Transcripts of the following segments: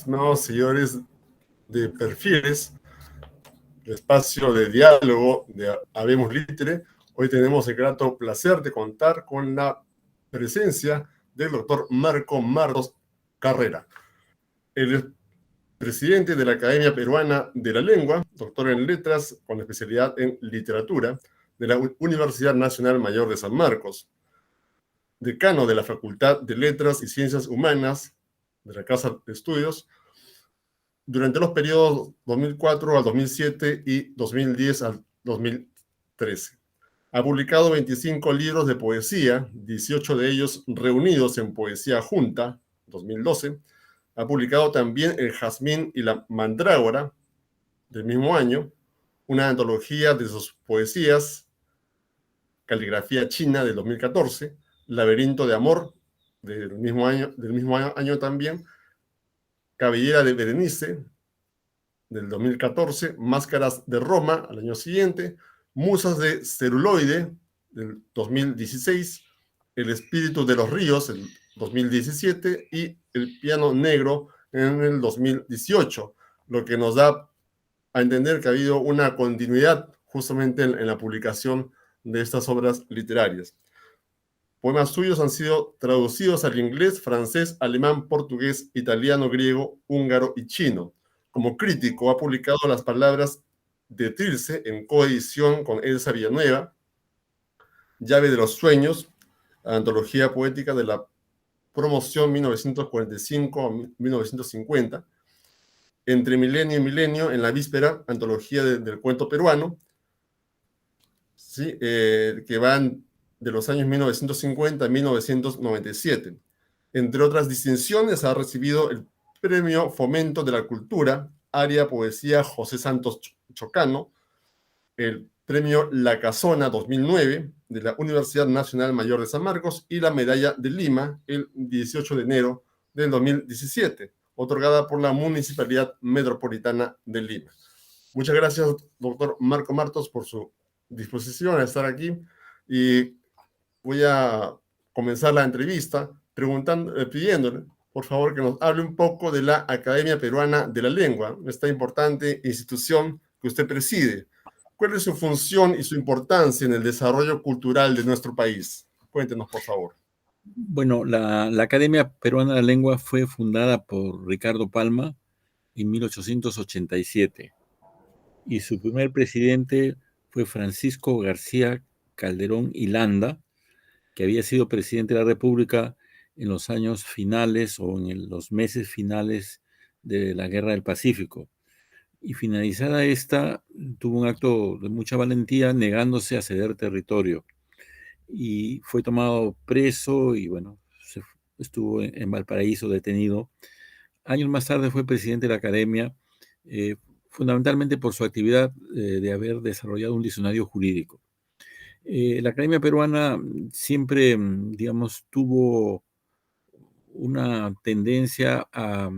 estimados seguidores de Perfiles, el espacio de diálogo de Habemos Litere. Hoy tenemos el grato placer de contar con la presencia del doctor Marco Martos Carrera. Él es presidente de la Academia Peruana de la Lengua, doctor en letras con especialidad en literatura de la Universidad Nacional Mayor de San Marcos, decano de la Facultad de Letras y Ciencias Humanas de la Casa de Estudios durante los periodos 2004 al 2007 y 2010 al 2013. Ha publicado 25 libros de poesía, 18 de ellos reunidos en Poesía Junta, 2012. Ha publicado también El Jazmín y la Mandrágora, del mismo año, una antología de sus poesías, Caligrafía China, del 2014, Laberinto de Amor, del mismo año también, Cabellera de Berenice, del 2014, Máscaras de Roma, al año siguiente, Musas de Celuloide, del 2016, El Espíritu de los Ríos, el 2017, y El Piano Negro en el 2018, lo que nos da a entender que ha habido una continuidad justamente en la publicación de estas obras literarias. Poemas suyos han sido traducidos al inglés, francés, alemán, portugués, italiano, griego, húngaro y chino. Como crítico, ha publicado Las Palabras de Trilce en coedición con Elsa Villanueva, Llave de los Sueños, antología poética de la promoción 1945-1950, Entre Milenio y Milenio, en la víspera, antología del cuento peruano, ¿sí? Que van de los años 1950 a 1997. Entre otras distinciones, ha recibido el Premio Fomento de la Cultura, área Poesía José Santos Chocano, el Premio La Casona 2009 de la Universidad Nacional Mayor de San Marcos y la Medalla de Lima el 18 de enero del 2017, otorgada por la Municipalidad Metropolitana de Lima. Muchas gracias, doctor Marco Martos, por su disposición a estar aquí, y voy a comenzar la entrevista pidiéndole, por favor, que nos hable un poco de la Academia Peruana de la Lengua, esta importante institución que usted preside. ¿Cuál es su función y su importancia en el desarrollo cultural de nuestro país? Cuéntenos, por favor. Bueno, la Academia Peruana de la Lengua fue fundada por Ricardo Palma en 1887 y su primer presidente fue Francisco García Calderón y Landa, que había sido presidente de la República en los años finales o en los meses finales de la Guerra del Pacífico. Y finalizada esta, tuvo un acto de mucha valentía negándose a ceder territorio. Y fue tomado preso y, bueno, estuvo en Valparaíso detenido. Años más tarde fue presidente de la Academia, fundamentalmente por su actividad de haber desarrollado un diccionario jurídico. La Academia Peruana siempre, digamos, tuvo una tendencia a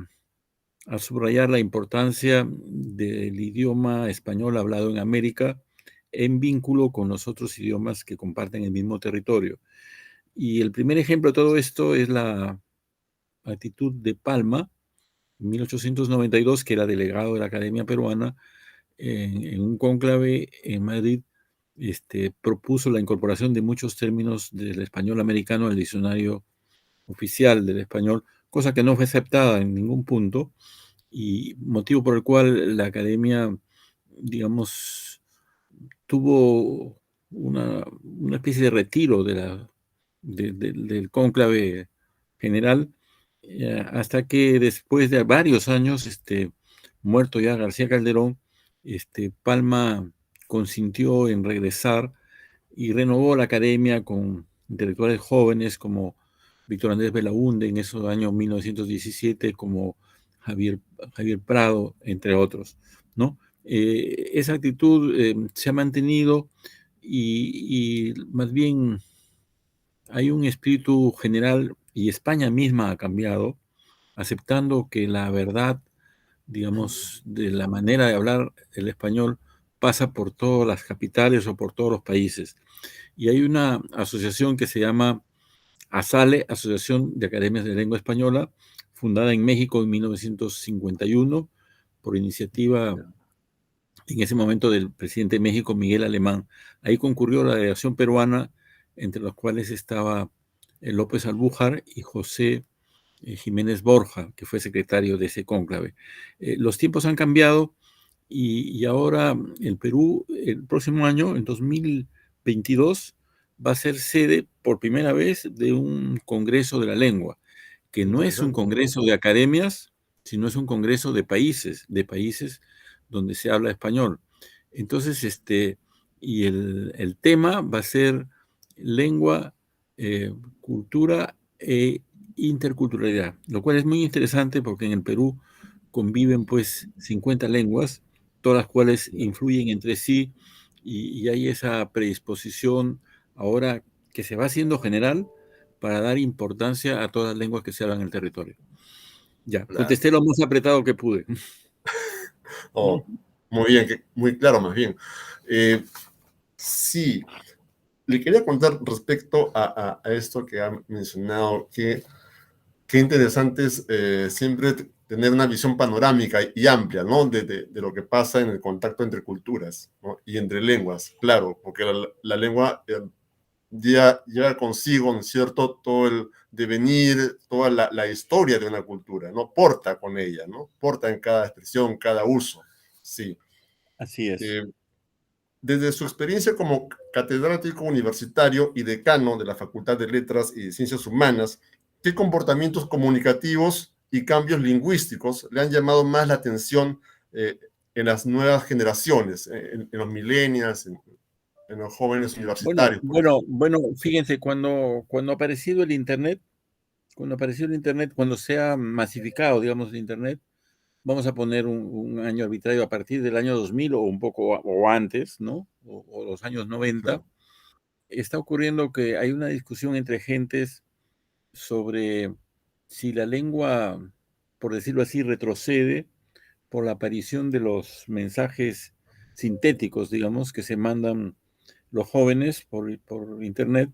subrayar la importancia del idioma español hablado en América en vínculo con los otros idiomas que comparten el mismo territorio. Y el primer ejemplo de todo esto es la actitud de Palma, en 1892, que era delegado de la Academia Peruana, en un cónclave en Madrid, propuso la incorporación de muchos términos del español americano al diccionario oficial del español, cosa que no fue aceptada en ningún punto, y motivo por el cual la Academia, digamos, tuvo una especie de retiro del cónclave general, hasta que después de varios años, muerto ya García Calderón, Palma consintió en regresar y renovó la academia con intelectuales jóvenes como Víctor Andrés Belaúnde en esos años 1917, como Javier Prado, entre otros, ¿no? Esa actitud se ha mantenido y más bien hay un espíritu general, y España misma ha cambiado, aceptando que la verdad, digamos, de la manera de hablar el español pasa por todas las capitales o por todos los países. Y hay una asociación que se llama ASALE, Asociación de Academias de Lengua Española, fundada en México en 1951 por iniciativa en ese momento del presidente de México, Miguel Alemán. Ahí concurrió la delegación peruana, entre los cuales estaba López Albújar y José Jiménez Borja, que fue secretario de ese cónclave. Los tiempos han cambiado y ahora el Perú, el próximo año, en 2022, va a ser sede por primera vez de un Congreso de la Lengua, que no es un congreso de academias, sino es un congreso de países donde se habla español. Entonces, y el tema va a ser lengua, cultura e interculturalidad, lo cual es muy interesante porque en el Perú conviven pues 50 lenguas, todas las cuales influyen entre sí y hay esa predisposición ahora que se va haciendo general para dar importancia a todas las lenguas que se hablan en el territorio. Ya, Claro. contesté lo más apretado que pude. Oh, muy bien, muy claro más bien. Sí, le quería contar respecto a esto que ha mencionado, que qué interesante es siempre tener una visión panorámica y amplia, ¿no? De lo que pasa en el contacto entre culturas, ¿no? Y entre lenguas, claro, porque la lengua lleva consigo, ¿no es cierto?, todo el devenir, toda la historia de una cultura, ¿no? Porta con ella, ¿no? Porta en cada expresión, cada uso, sí. Así es. Desde su experiencia como catedrático universitario y decano de la Facultad de Letras y de Ciencias Humanas, ¿qué comportamientos comunicativos y cambios lingüísticos le han llamado más la atención en las nuevas generaciones, en los millennials, en los jóvenes universitarios, por ejemplo? Bueno, fíjense, cuando ha aparecido el Internet, cuando se ha masificado, digamos, el Internet, vamos a poner un año arbitrario a partir del año 2000 o un poco o antes, ¿no? O los años 90, Claro. está ocurriendo que hay una discusión entre gentes sobre si la lengua, por decirlo así, retrocede por la aparición de los mensajes sintéticos, digamos, que se mandan los jóvenes por internet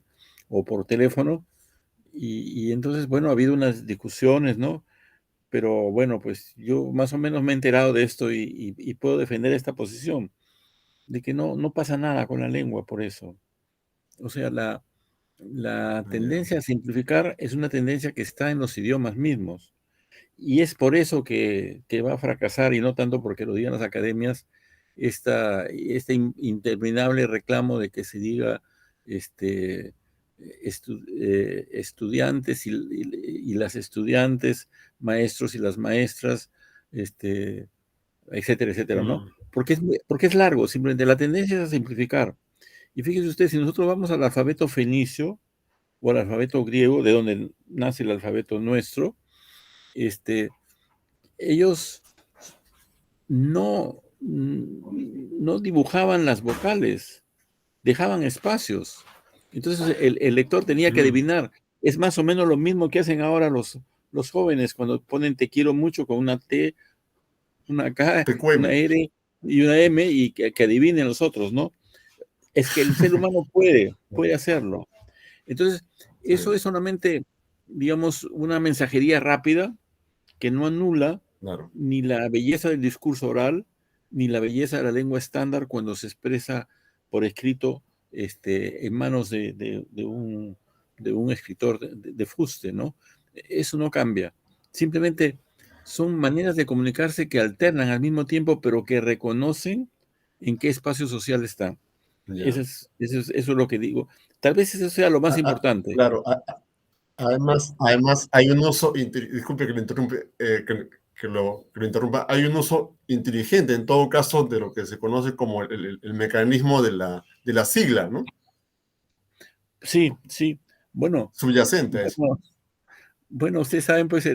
o por teléfono. Y entonces, bueno, ha habido unas discusiones, ¿no? Pero bueno, pues yo más o menos me he enterado de esto y puedo defender esta posición, de que no pasa nada con la lengua por eso. O sea, la Ya. tendencia a simplificar es una tendencia que está en los idiomas mismos. Y es por eso que va a fracasar, y no tanto porque lo digan las academias, este interminable reclamo de que se diga estudiantes y las estudiantes, maestros y las maestras, etcétera, etcétera, ¿no? Mm, Porque es largo, simplemente la tendencia es a simplificar. Y fíjese usted, si nosotros vamos al alfabeto fenicio o al alfabeto griego, de donde nace el alfabeto nuestro, ellos no dibujaban las vocales, dejaban espacios. Entonces el lector tenía que mm. adivinar. Es más o menos lo mismo que hacen ahora los jóvenes cuando ponen te quiero mucho con una T, una K, una TQM. R y una M y que adivinen los otros, ¿no? Es que el ser humano puede hacerlo. Entonces, eso Sí, es solamente, digamos, una mensajería rápida que no anula claro. ni la belleza del discurso oral, ni la belleza de la lengua estándar cuando se expresa por escrito en manos de un escritor de fuste, ¿no? Eso no cambia. Simplemente son maneras de comunicarse que alternan al mismo tiempo, pero que reconocen en qué espacio social están. Ya. Eso es lo que digo. Tal vez eso sea lo más importante. Claro, además hay un uso, disculpe que lo interrumpe, que lo interrumpa, hay un uso inteligente en todo caso de lo que se conoce como el mecanismo de la sigla, ¿no? Sí, sí. Bueno, Subyacente a eso. bueno, bueno, ustedes saben, pues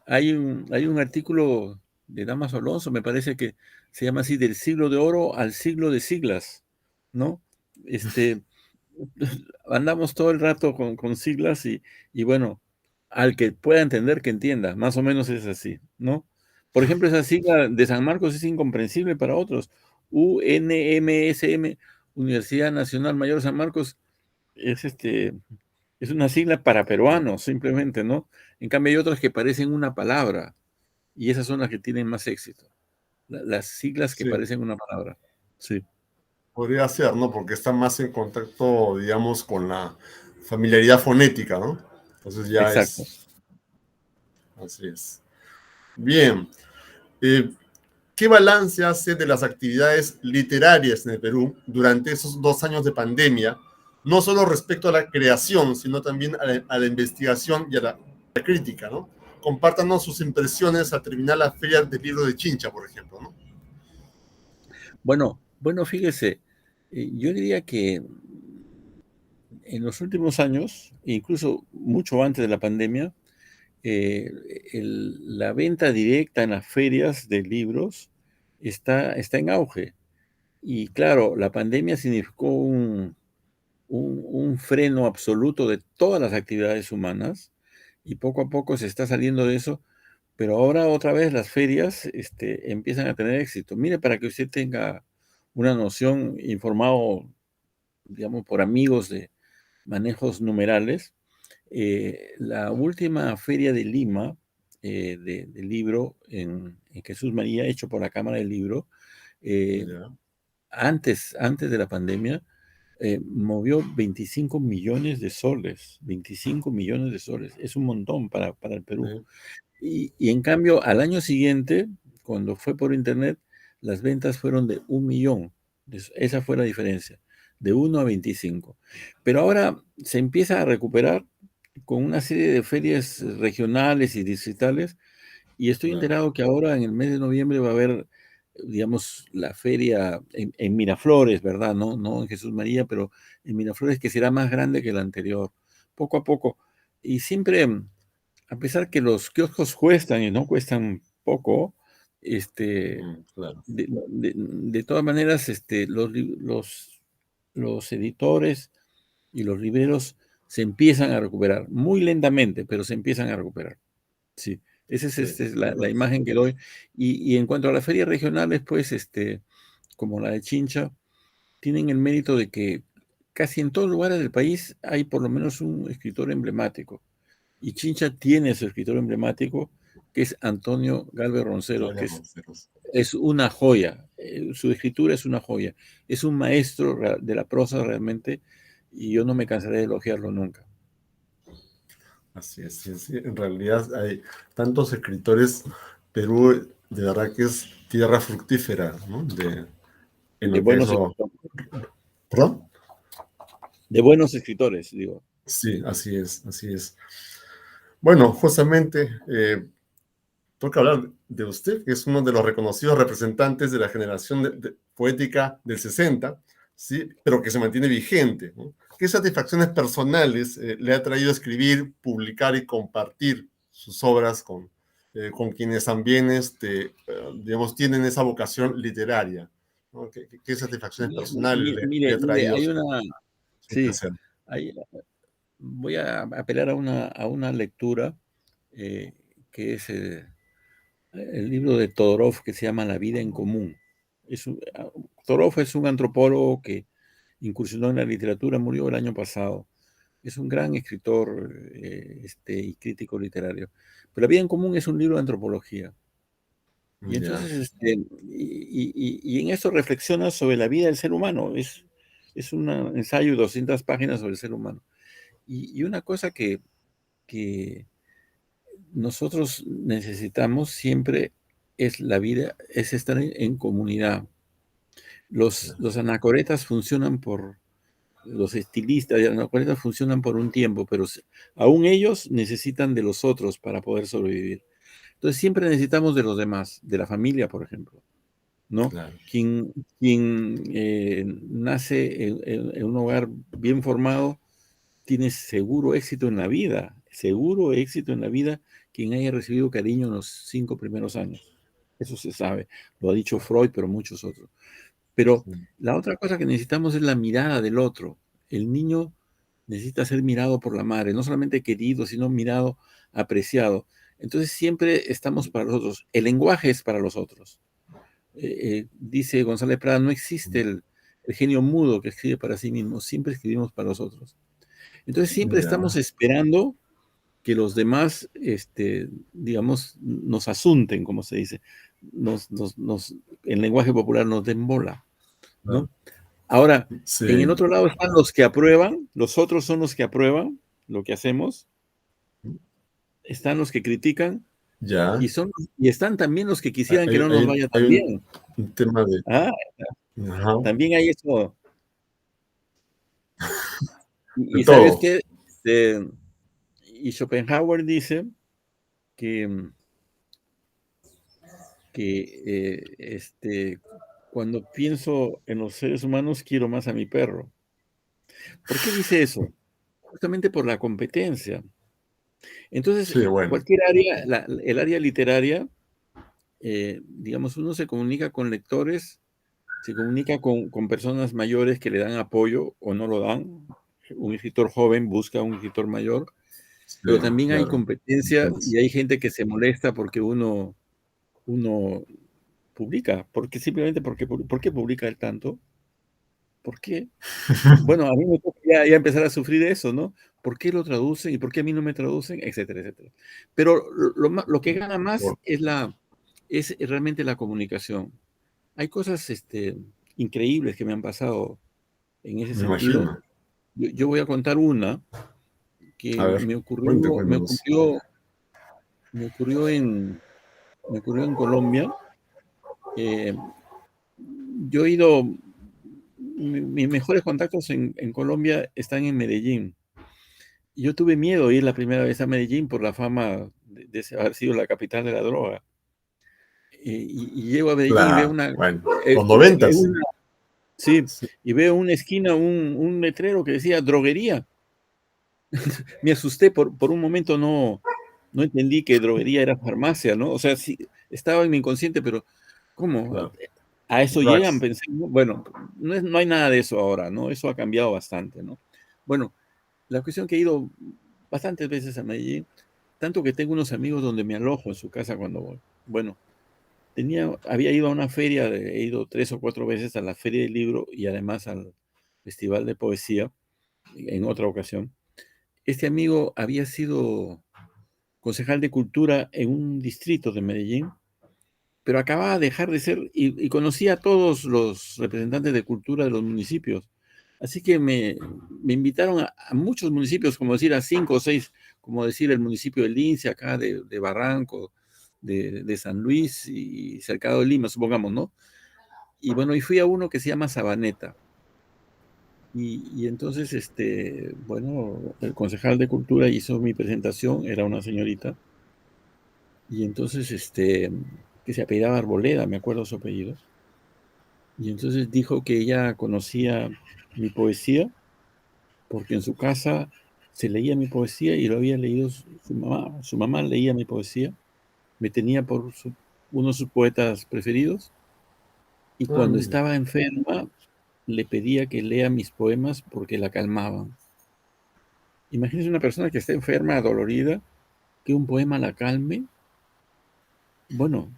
hay un artículo de Damaso Alonso, me parece que se llama así, del siglo de oro al siglo de siglas, ¿no? Este, andamos todo el rato con siglas y bueno, al que pueda entender, que entienda, más o menos es así, ¿no? Por ejemplo, esa sigla de San Marcos es incomprensible para otros. UNMSM, Universidad Nacional Mayor de San Marcos, es Es una sigla para peruanos, simplemente, ¿no? En cambio, hay otras que parecen una palabra y esas son las que tienen más éxito. Las siglas que Sí, parecen una palabra. Sí, podría ser, ¿no? Porque está más en contacto, digamos, con la familiaridad fonética, ¿no? Entonces ya exacto. es, así es. Bien, eh, ¿qué balance hace de las actividades literarias en el Perú durante esos 2 años de pandemia? No solo respecto a la creación, sino también a la investigación y a la crítica, ¿no? Compártanos sus impresiones al terminar la Feria del Libro de Chincha, por ejemplo, ¿no? Bueno, fíjese, yo diría que en los últimos años, incluso mucho antes de la pandemia, eh, la venta directa en las ferias de libros está en auge. Y claro, la pandemia significó un freno absoluto de todas las actividades humanas y poco a poco se está saliendo de eso, pero ahora otra vez las ferias empiezan a tener éxito. Mire, para que usted tenga una noción, informado, digamos, por amigos de manejos numerales, la última feria de Lima de libro en Jesús María, hecho por la Cámara del Libro, eh, Ya, antes de la pandemia, movió 25 millones de soles, 25 millones de soles. Es un montón para el Perú. sí, Y en cambio, al año siguiente, cuando fue por internet, las ventas fueron de 1 millón. Esa fue la diferencia, de 1 a 25. Pero ahora se empieza a recuperar con una serie de ferias regionales y distritales y estoy claro, enterado que ahora en el mes de noviembre va a haber, digamos, la feria en Miraflores, ¿verdad? No en Jesús María, pero en Miraflores que será más grande que la anterior, poco a poco. Y siempre, a pesar que los kioscos cuestan y no cuestan poco, claro, de todas maneras, los editores y los libreros se empiezan a recuperar, muy lentamente, pero se empiezan a recuperar. Sí, sí, esa es es la verdad. imagen que doy. Y en cuanto a las ferias regionales, pues, como la de Chincha, tienen el mérito de que casi en todos lugares del país hay por lo menos un escritor emblemático. Y Chincha tiene su escritor emblemático, que es Antonio Galvez Roncero, que Gabriel Ronceros. es una joya. Su escritura es una joya. Es un maestro de la prosa realmente, y yo no me cansaré de elogiarlo nunca. Así es, sí, sí. En realidad hay tantos escritores. Perú, de verdad que es tierra fructífera, ¿no? En De lo que buenos eso. escritores, ¿Perdón? de buenos escritores, digo. Sí, así es, así es. Bueno, justamente toca hablar de usted, que es uno de los reconocidos representantes de la generación poética del 60, ¿sí? Pero que se mantiene vigente, ¿no? ¿Qué satisfacciones personales le ha traído escribir, publicar y compartir sus obras con quienes también, digamos, tienen esa vocación literaria? ¿No? ¿Qué satisfacciones personales le Mire, ha traído hay una, su sí, placer? hay, voy a apelar a una lectura eh, que es el libro de Todorov que se llama La vida en común. Todorov es un antropólogo que incursionó en la literatura, murió el año pasado. Es un gran escritor y crítico literario. Pero La vida en común es un libro de antropología. Y Ya, entonces, y en eso reflexiona sobre la vida del ser humano. Es un ensayo de 200 páginas sobre el ser humano. Y una cosa que nosotros necesitamos siempre es la vida, es estar en comunidad. Los anacoretas funcionan los estilistas de anacoretas funcionan por un tiempo, pero aún ellos necesitan de los otros para poder sobrevivir. Entonces siempre necesitamos de los demás, de la familia, por ejemplo, ¿no? claro, Quien nace en un hogar bien formado tiene seguro éxito en la vida, seguro éxito en la vida quien haya recibido cariño en los 5 primeros años. Eso se sabe, lo ha dicho Freud, pero muchos otros. Pero sí, la otra cosa que necesitamos es la mirada del otro. El niño necesita ser mirado por la madre, no solamente querido, sino mirado, apreciado. Entonces siempre estamos para los otros. El lenguaje es para los otros. Dice González Prada, no existe el genio mudo que escribe para sí mismo, siempre escribimos para los otros. Entonces siempre estamos Ya. esperando que los demás, digamos, nos asunten, como se dice, en lenguaje popular nos den bola, ¿no? Ahora, en el Sí, otro lado están los que aprueban, los otros son los que aprueban lo que hacemos, están los que critican ya. y están también los que quisieran que Hay, no nos hay- vaya hay tan bien. un tema de... Ah, Ajá, también hay eso. de Y sabes todo. qué, y Schopenhauer dice que, cuando pienso en los seres humanos quiero más a mi perro. ¿Por qué dice eso? Justamente por la competencia. Entonces, Sí, bueno, cualquier área, el área literaria, digamos, uno se comunica con lectores, se comunica con personas mayores que le dan apoyo o no lo dan. Un escritor joven busca a un escritor mayor, sí, pero también hay claro. competencia y hay gente que se molesta porque uno publica, porque simplemente ¿por qué publica él tanto? ¿Por qué? Bueno, a mí me toca ya empezar a sufrir eso, ¿no? ¿Por qué lo traducen y por qué a mí no me traducen? Etcétera, etcétera. Pero lo que gana más Por- es realmente la comunicación. Hay cosas increíbles que me han pasado en ese Me sentido. imagino. Yo voy a contar una A que ver, cuéntanos. me ocurrió en Colombia. Eh, yo he ido, mis mejores contactos en Colombia están en Medellín. Yo tuve miedo de ir la primera vez a Medellín por la fama de haber sido la capital de la droga. Y llego a Medellín y veo Claro, una, bueno, eh, los eh, noventas. una- sí, Sí, y veo una esquina, un letrero que decía droguería. Me asusté por un momento, no entendí que droguería era farmacia, ¿no? O sea, sí, estaba en mi inconsciente, pero ¿cómo? claro. ¿A eso llegan? Drugs. Pensé, ¿no? Bueno, no hay nada de eso ahora, ¿no? Eso ha cambiado bastante, ¿no? Bueno, la cuestión que he ido bastantes veces a Medellín, tanto que tengo unos amigos donde me alojo en su casa cuando voy. Bueno, había ido a una feria, he ido 3 o 4 veces a la feria del libro y además al festival de poesía en otra ocasión. Este amigo había sido concejal de cultura en un distrito de Medellín, pero acababa de dejar de ser y conocía a todos los representantes de cultura de los municipios. Así que me invitaron a muchos municipios, como decir a 5 o 6, como decir el municipio de Lince, acá de Barranco, de San Luis y cercado de Lima, supongamos, ¿no? Y bueno, y fui a uno que se llama Sabaneta. Y entonces, bueno, el concejal de cultura hizo mi presentación, era una señorita, y entonces, que se apellidaba Arboleda, me acuerdo su apellido, y entonces dijo que ella conocía mi poesía, porque en su casa se leía mi poesía y lo había leído su mamá. Su mamá leía mi poesía, me tenía por uno de sus poetas preferidos, y Ah, cuando mira. estaba enferma le pedía que lea mis poemas porque la calmaban. Imagínese una persona que está enferma, dolorida, que un poema la calme. Bueno,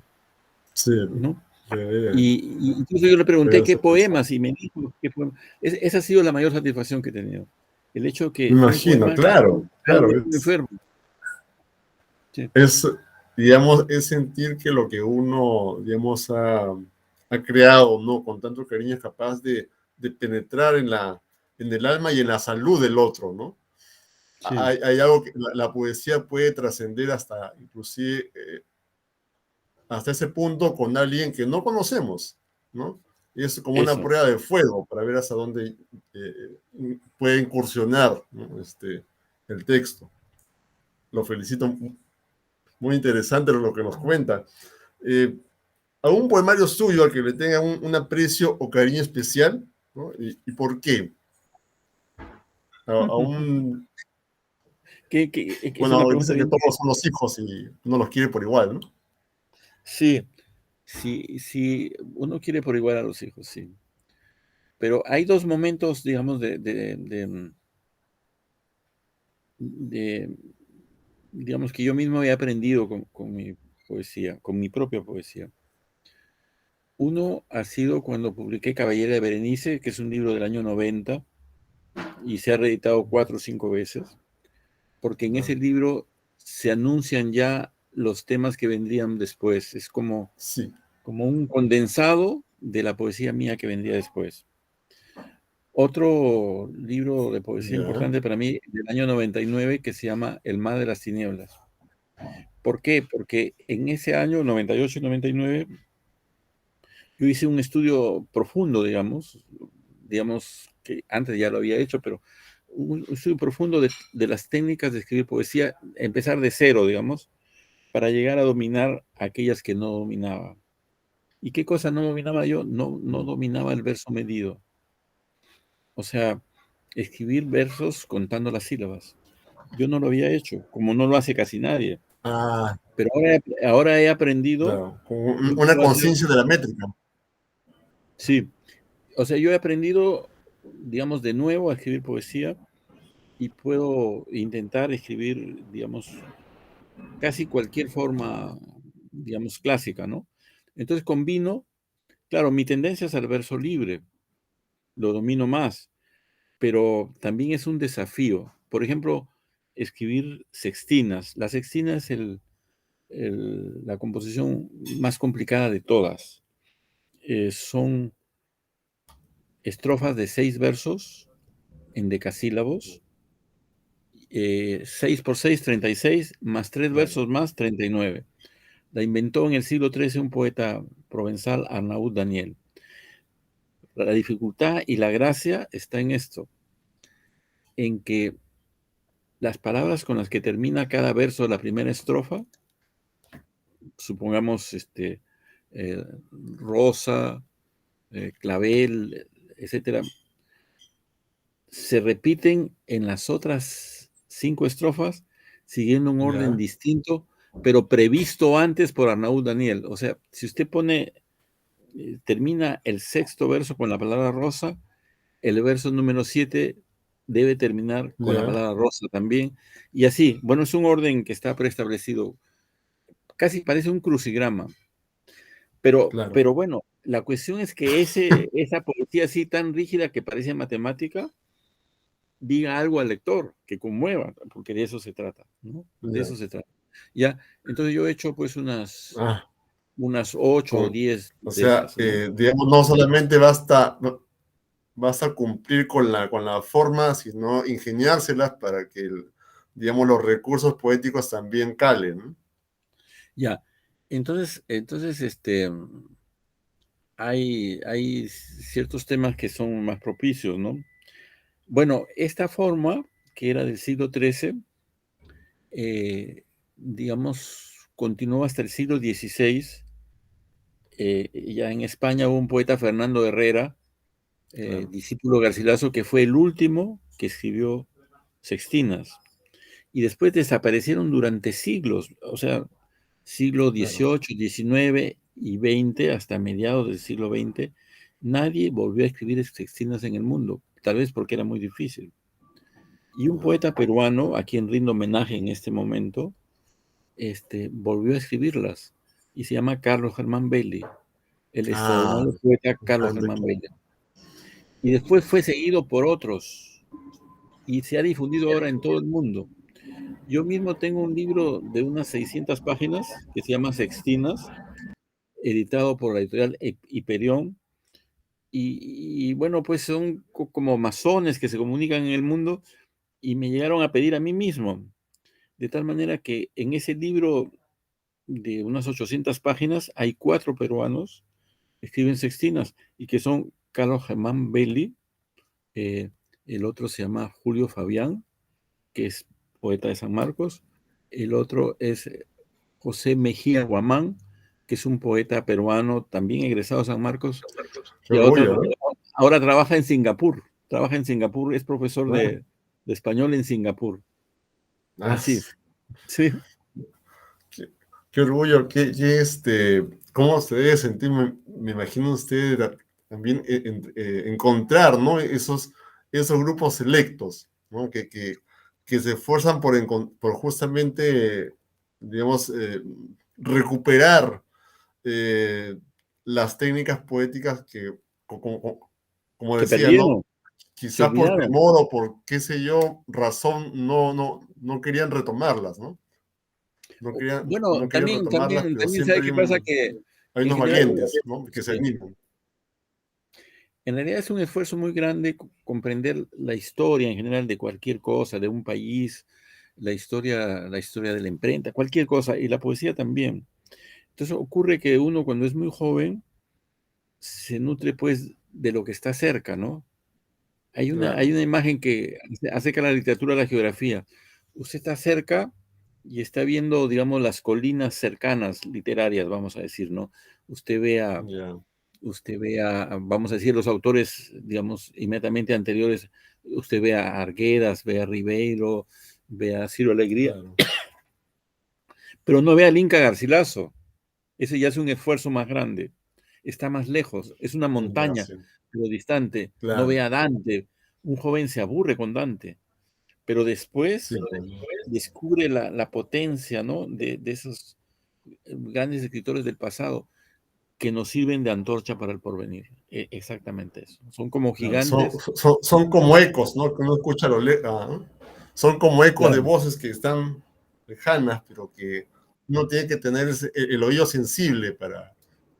Sí, ¿no? debe, Y incluso yo le pregunté debe qué ser pesado. poemas y me dijo qué poemas. Esa ha sido la mayor satisfacción que he tenido. El hecho Me que un imagino, poema claro, calme claro. a un enfermo. Sí, Es, digamos, es sentir que lo que uno, digamos, ha creado, ¿no? Con tanto cariño es capaz de penetrar en el alma y en la salud del otro, ¿no? sí, Hay algo que la poesía puede trascender hasta, inclusive, hasta ese punto con alguien que no conocemos, ¿no? Y es como una eso. prueba de fuego para ver hasta dónde puede incursionar, ¿no? El texto. Lo felicito, muy interesante lo que nos cuenta. Eh, ¿Algún poemario suyo al que le tenga un aprecio o cariño especial? ¿No? Y por qué? A un, Es una bueno, pregunta dicen que bien. todos son los hijos y uno los quiere por igual, ¿no? Sí, sí, sí, uno quiere por igual a los hijos, sí. Pero hay dos momentos, digamos, de, digamos, que yo mismo he aprendido con mi poesía, con mi propia poesía. Uno ha sido cuando publiqué Caballera de Berenice, que es un libro del año 90, y se ha reeditado 4 o 5 veces, porque en ese libro se anuncian ya los temas que vendrían después. Es Sí, como un condensado de la poesía mía que vendría después. Otro libro de poesía ya, importante para mí del año 99 que se llama El mar de las tinieblas. ¿Por qué? Porque en ese año 98 y 99 yo hice un estudio profundo, digamos que antes ya lo había hecho, pero un estudio profundo de las técnicas de escribir poesía, empezar de cero, digamos, para llegar a dominar aquellas que no dominaba. ¿Y qué cosa no dominaba yo? No dominaba el verso medido. O sea, escribir versos contando las sílabas. Yo no lo había hecho, como no lo hace casi nadie. ah, Pero ahora he aprendido, claro, como yo una puedo hacer, conciencia de la métrica. sí, o sea, yo he aprendido, digamos, de nuevo a escribir poesía y puedo intentar escribir, digamos, casi cualquier forma, digamos, clásica, ¿no? Entonces combino, claro, mi tendencia es al verso libre, lo domino más, pero también es un desafío. Por ejemplo, escribir sextinas. La sextina es la composición más complicada de todas. Son estrofas de 6 versos en decasílabos, 6 por 6, 36, más 3 Claro. versos más, 39. La inventó en el siglo XIII un poeta provenzal, Arnaud Daniel. La dificultad y la gracia está en esto, en que las palabras con las que termina cada verso de la primera estrofa, supongamos eh, rosa, clavel, etcétera, se repiten en las otras 5 estrofas siguiendo un orden Ya, distinto, pero previsto antes por Arnaud Daniel. O sea, si usted termina el sexto verso con la palabra rosa, el verso número 7 debe terminar con la ya, palabra rosa también. Y así, bueno, es un orden que está preestablecido, casi parece un crucigrama, claro. pero bueno, la cuestión es que esa poesía así tan rígida que parece matemática, diga algo al lector, que conmueva, porque de eso se trata, ¿no? De Ya. eso se trata. Ya, entonces yo he hecho pues Ah, unas 8 o con, 10 o de sea, esas, ¿no? digamos, no solamente basta, basta cumplir con la forma, sino ingeniárselas para que, digamos, los recursos poéticos también calen, ¿no? Ya, entonces hay ciertos temas que son más propicios, ¿no? Bueno, esta forma, que era del siglo XIII, digamos, continuó hasta el siglo XVI. Ya en España hubo un poeta, Fernando Herrera, Claro, discípulo de Garcilaso, que fue el último que escribió sextinas. Y después desaparecieron durante siglos, o sea, siglo claro. XVIII, XIX y XX, hasta mediados del siglo XX, nadie volvió a escribir sextinas en el mundo, tal vez porque era muy difícil. Y un Ya. poeta peruano, a quien rindo homenaje en este momento, volvió a escribirlas, y se llama Carlos Germán Belli, el Ah, extraordinario poeta Carlos bastante Germán claro. Belli. Y después fue seguido por otros, y se ha difundido ahora en todo el mundo. Yo mismo tengo un libro de unas 600 páginas que se llama Sextinas, editado por la editorial Hiperión. Y bueno, pues son como masones que se comunican en el mundo y me llegaron a pedir a mí mismo. De tal manera que en ese libro de unas 800 páginas hay 4 peruanos que escriben sextinas y que son Carlos Germán Belli, eh, el otro se llama Julio Fabián, que es poeta de San Marcos, el otro es José Mejía Guamán, que es un poeta peruano también egresado de San Marcos, Qué y orgullo, ¿no? ahora trabaja en Singapur, es profesor Ah, de español en Singapur. ah, Así, sí, qué, qué orgullo, cómo se debe sentir, me imagino usted también encontrar, ¿no? Esos grupos selectos, ¿no? Que se esfuerzan por justamente, digamos, recuperar eh, las técnicas poéticas que, como que decía, ¿no? perdieron. se quizás por olvidaron. temor o por qué sé yo, razón, no querían retomarlas, ¿no? Bueno, No querían retomarlas, pero también sabe siempre qué pasa, que hay en unos general, valientes, ¿no? Que se sí, animan. en realidad es un esfuerzo muy grande comprender la historia en general de cualquier cosa, de un país, la historia de la imprenta, cualquier cosa, y la poesía también. Entonces ocurre que uno cuando es muy joven se nutre pues de lo que está cerca, ¿no? Hay Claro, una imagen que acerca de la literatura, la geografía. Usted está cerca y está viendo, digamos, las colinas cercanas literarias, vamos a decir, ¿no? Usted ve a, ya, vamos a decir, los autores, digamos, inmediatamente anteriores, usted ve a Arguedas, ve a Ribeiro, ve a Ciro Alegría, claro. pero no ve al Inca Garcilaso. Ese ya es un esfuerzo más grande. Está más lejos, es una Ya, montaña, sí, pero distante. No ve claro. a Dante. Un joven se aburre con Dante, pero Sí, después pues, descubre la potencia, ¿no? De esos grandes escritores del pasado que nos sirven de antorcha para el porvenir. Exactamente eso. Son como claro, gigantes. son como ecos, ¿no? Que uno escucha ¿no? Son como ecos de Claro, voces que están lejanas, pero que uno tiene que tener el oído sensible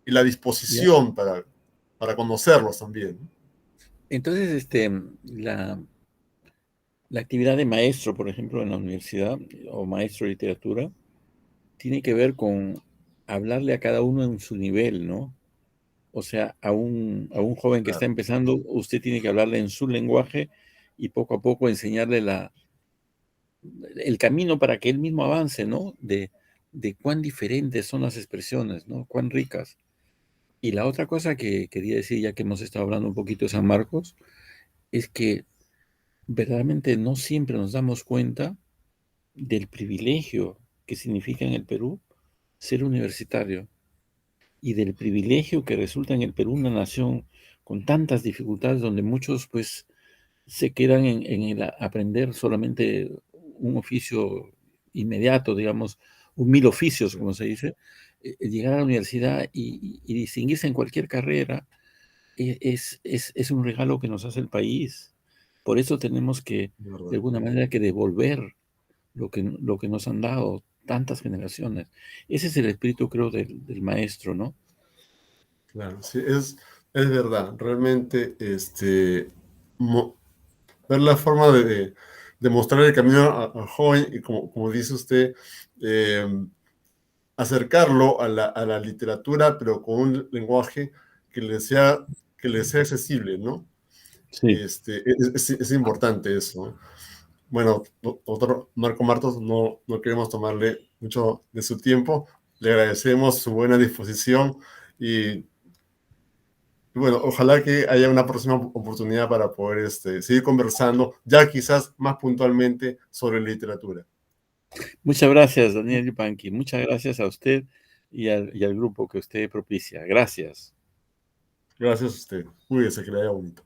y la ¿ya? disposición para conocerlos también, ¿no? Entonces, la actividad de maestro, por ejemplo, en la universidad, o maestro de literatura, tiene que ver con hablarle a cada uno en su nivel, ¿no? O sea, a un joven que está Claro, empezando, usted tiene que hablarle en su lenguaje y poco a poco enseñarle el camino para que él mismo avance, ¿no? De cuán diferentes son las expresiones, ¿no? Cuán ricas. Y la otra cosa que quería decir, ya que hemos estado hablando un poquito de San Marcos, es que verdaderamente no siempre nos damos cuenta del privilegio que significa en el Perú ser universitario y del privilegio que resulta en el Perú una nación con tantas dificultades donde muchos pues se quedan en el aprender solamente un oficio inmediato, digamos, un mil oficios, sí, como se dice, llegar a la universidad y distinguirse en cualquier carrera es un regalo que nos hace el país. Por eso tenemos que, de de verdad. alguna manera, que devolver lo que nos han dado tantas generaciones. Ese es el espíritu, creo, del maestro, ¿no? Claro, sí, es verdad. Realmente, mo- ver la forma de mostrar el camino al joven y como dice usted, eh, acercarlo a la literatura, pero con un lenguaje que que le sea accesible, ¿no? Sí. Es importante eso, ¿no? Bueno, doctor Marco Martos, no queremos tomarle mucho de su tiempo. Le agradecemos su buena disposición y bueno, ojalá que haya una próxima oportunidad para poder seguir conversando, ya quizás más puntualmente sobre literatura. Muchas gracias, Daniel Yupanqui. Muchas gracias a usted y al grupo que usted propicia. Gracias. Gracias a usted. Cuídese, que le haya bonito.